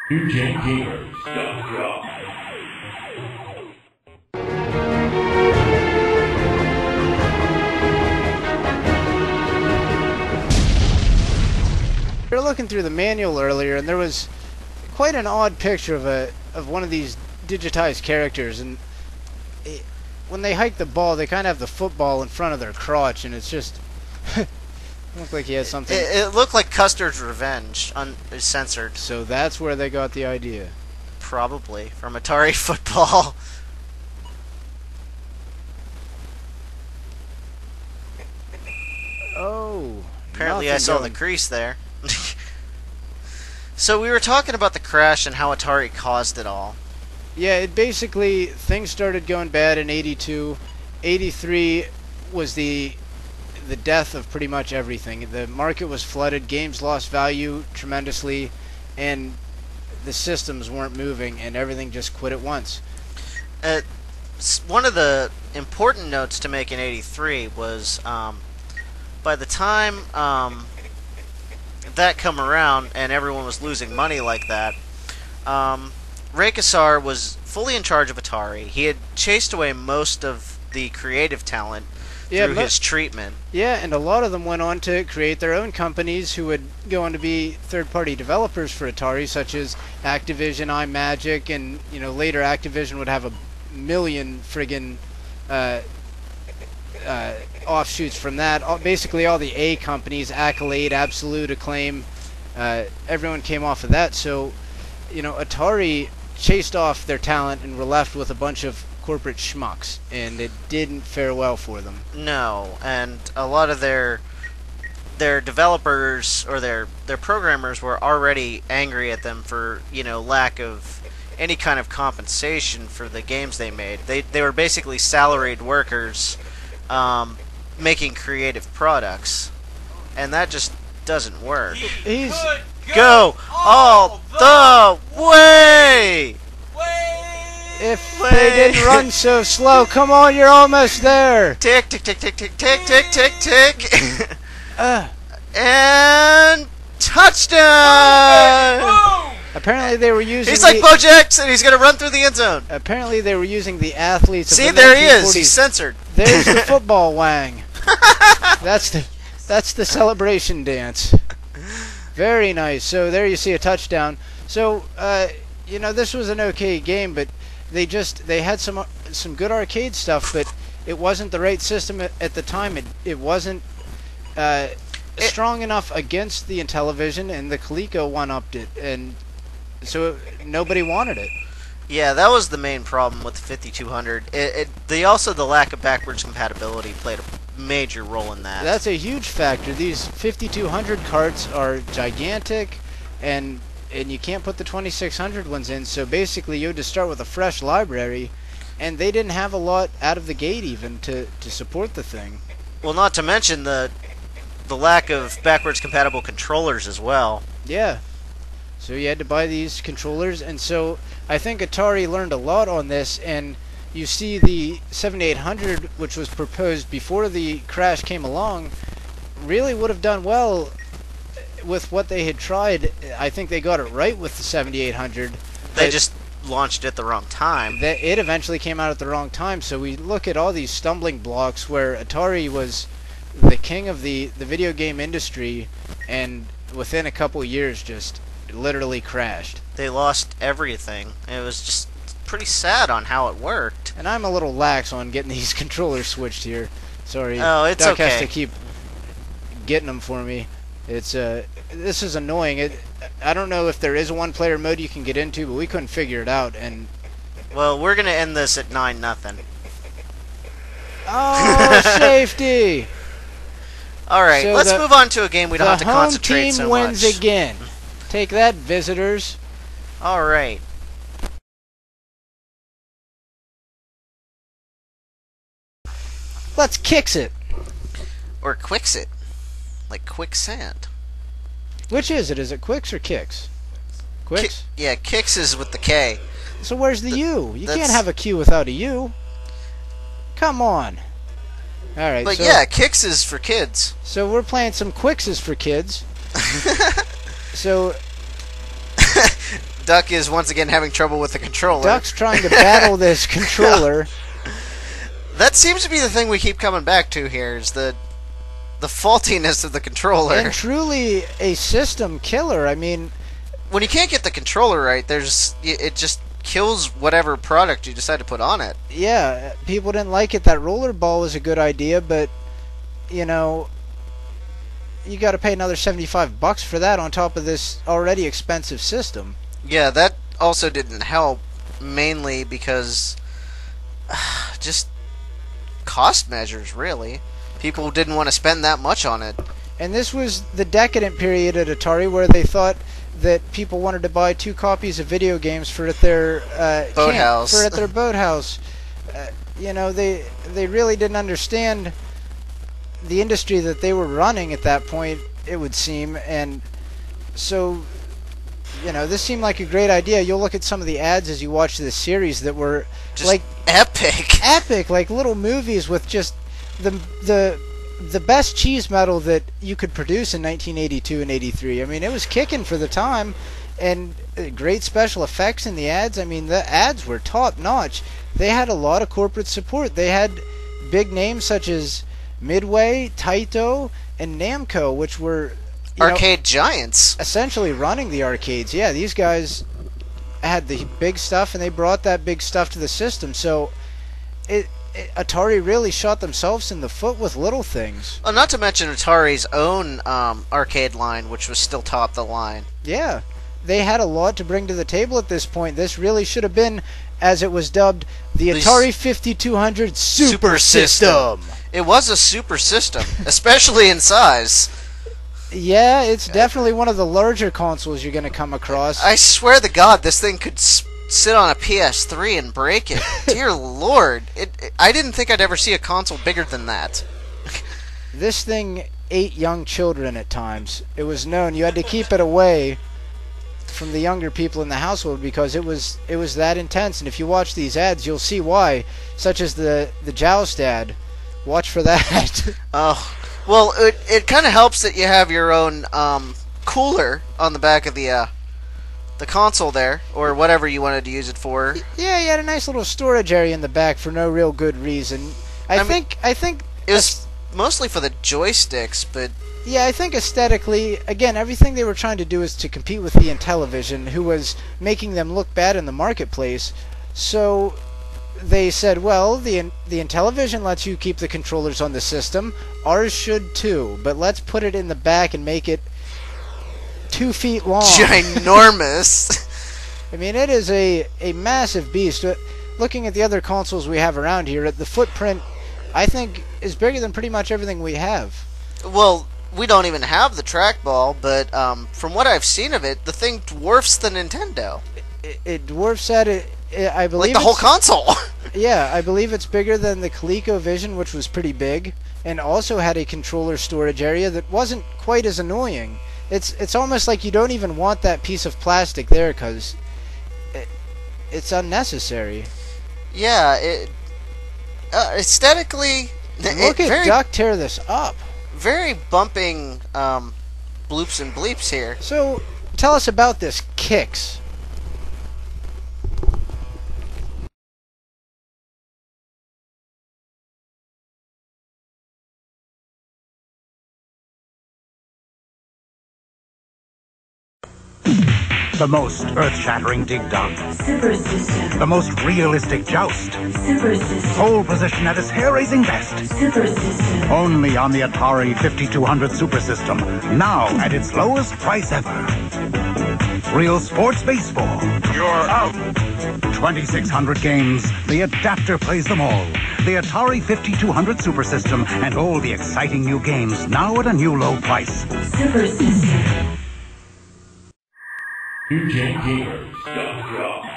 Future Gamers.com. We were looking through the manual earlier, and there was quite an odd picture of one of these digitized characters, and when they hike the ball, they kind of have the football in front of their crotch, and it's just looked like he had something. It looked like Custer's Revenge, censored. So that's where they got the idea. Probably from Atari Football. Oh. Apparently, I saw the crease there. So we were talking about the crash and how Atari caused it all. Yeah, it basically, things started going bad in 82. 83 was the death of pretty much everything. The market was flooded, games lost value tremendously, and the systems weren't moving, and everything just quit at once. One of the important notes to make in 83 was by the time that come around and everyone was losing money like that, Ray was fully in charge of Atari. He had chased away most of the creative talent through his treatment. Yeah, and a lot of them went on to create their own companies who would go on to be third-party developers for Atari, such as Activision, iMagic, and later Activision would have a million friggin' offshoots from that. Basically all the A companies, Accolade, Absolute, Acclaim, everyone came off of that. So, Atari chased off their talent and were left with a bunch of corporate schmucks, and it didn't fare well for them. No, and a lot of their developers or their programmers were already angry at them for lack of any kind of compensation for the games they made. They were basically salaried workers making creative products, and that just doesn't work. He's go all the way. If they didn't run so slow, come on, you're almost there. Tick, tick, tick, tick, tick, tick, tick, tick, tick. And touchdown! Apparently they were using. He's like Bojax, and he's gonna run through the end zone. Apparently they were using the athletes. See, of the there he 1940s. is. He's censored. There's the football wang. That's the celebration dance. Very nice. So there you see a touchdown. So this was an okay game, but they had some good arcade stuff, but it wasn't the right system at the time. It wasn't strong enough against the Intellivision, and the Coleco one-upped it, and so nobody wanted it. Yeah, that was the main problem with the 5200. The lack of backwards compatibility played a major role in that. That's a huge factor. These 5200 carts are gigantic, and you can't put the 2600 ones in, so basically you had to start with a fresh library, and they didn't have a lot out of the gate even to support the thing. Well, not to mention the lack of backwards compatible controllers as well. Yeah. So you had to buy these controllers, and so I think Atari learned a lot on this, and you see the 7800, which was proposed before the crash came along, really would have done well with what they had tried. I think they got it right with the 7800. They just launched it at the wrong time. It eventually came out at the wrong time, so we look at all these stumbling blocks where Atari was the king of the video game industry, and within a couple years just literally crashed. They lost everything. It was just pretty sad on how it worked. And I'm a little lax on getting these controllers switched here. Sorry. Oh, it's Duck okay. has to keep getting them for me. It's this is annoying. I don't know if there is a one-player mode you can get into, but we couldn't figure it out. And well, we're gonna end this at 9-0. Oh, safety! All right, So let's move on to a game we don't have to The home concentrate team so wins much. again. Take that, visitors. All right. Let's kicks it. Or quicks it, like quicksand. Which is it? Is it quicks or kicks? Quicks? Yeah, kicks is with the K. So where's the U? You can't that's- have a Q without a U. Come on. All right. But so, yeah, kicks is for kids. So we're playing some Quickses for kids. So Duck is once again having trouble with the controller. Duck's trying to battle this controller. That seems to be the thing we keep coming back to here, is the faultiness of the controller. And truly a system killer. I mean, when you can't get the controller right, it just kills whatever product you decide to put on it. Yeah, people didn't like it. That rollerball was a good idea, but, you know, you got to pay another $75 for that on top of this already expensive system. Yeah, that also didn't help, mainly because just cost measures, really. People didn't want to spend that much on it. And this was the decadent period at Atari where they thought that people wanted to buy 2 copies of video games for their boathouse. For at their boathouse. You know, they really didn't understand the industry that they were running at that point, it would seem, and so, you know, this seemed like a great idea. You'll look at some of the ads as you watch this series that were just like epic, like little movies with just the best cheese metal that you could produce in 1982 and 83. I mean, it was kicking for the time, and great special effects in the ads. I mean, the ads were top notch. They had a lot of corporate support. They had big names such as Midway, Taito, and Namco, which were arcade giants, essentially running the arcades. Yeah, these guys had the big stuff, and they brought that big stuff to the system. So Atari really shot themselves in the foot with little things. Well, not to mention Atari's own arcade line, which was still top of the line. Yeah, they had a lot to bring to the table at this point. This really should have been, as it was dubbed, the Atari 5200 Super System. It was a super system, especially in size. Yeah, it's definitely one of the larger consoles you're going to come across. I swear to God, this thing could sit on a PS3 and break it. Dear Lord. I didn't think I'd ever see a console bigger than that. This thing ate young children at times. It was known. You had to keep it away from the younger people in the household because it was that intense. And if you watch these ads, you'll see why, such as the Joust ad. Watch for that. Oh, well, it kind of helps that you have your own cooler on the back of the console there, or whatever you wanted to use it for. Yeah, you had a nice little storage area in the back for no real good reason. I think it was mostly for the joysticks, but yeah, I think aesthetically, again, everything they were trying to do is to compete with the Intellivision, who was making them look bad in the marketplace. So they said, well, the Intellivision lets you keep the controllers on the system. Ours should too, but let's put it in the back and make it 2 feet long. Ginormous. I mean, it is a massive beast. Looking at the other consoles we have around here, the footprint, I think, is bigger than pretty much everything we have. Well, we don't even have the trackball, but from what I've seen of it, the thing dwarfs the Nintendo. It dwarfs that. I believe like the whole console. Yeah, I believe it's bigger than the ColecoVision, which was pretty big, and also had a controller storage area that wasn't quite as annoying. It's almost like you don't even want that piece of plastic there because it's unnecessary. Yeah, aesthetically, look at Duck tear this up. Very bumping bloops and bleeps here. So, tell us about this Kicks. The most earth-shattering dig-dug. Super System. The most realistic joust. Super System. Pole position at its hair-raising best. Super System. Only on the Atari 5200 Super System. Now at its lowest price ever. Real sports baseball. You're out. 2,600 games. The adapter plays them all. The Atari 5200 Super System and all the exciting new games now at a new low price. Super System. New Gen Gamers. Duck Wensel.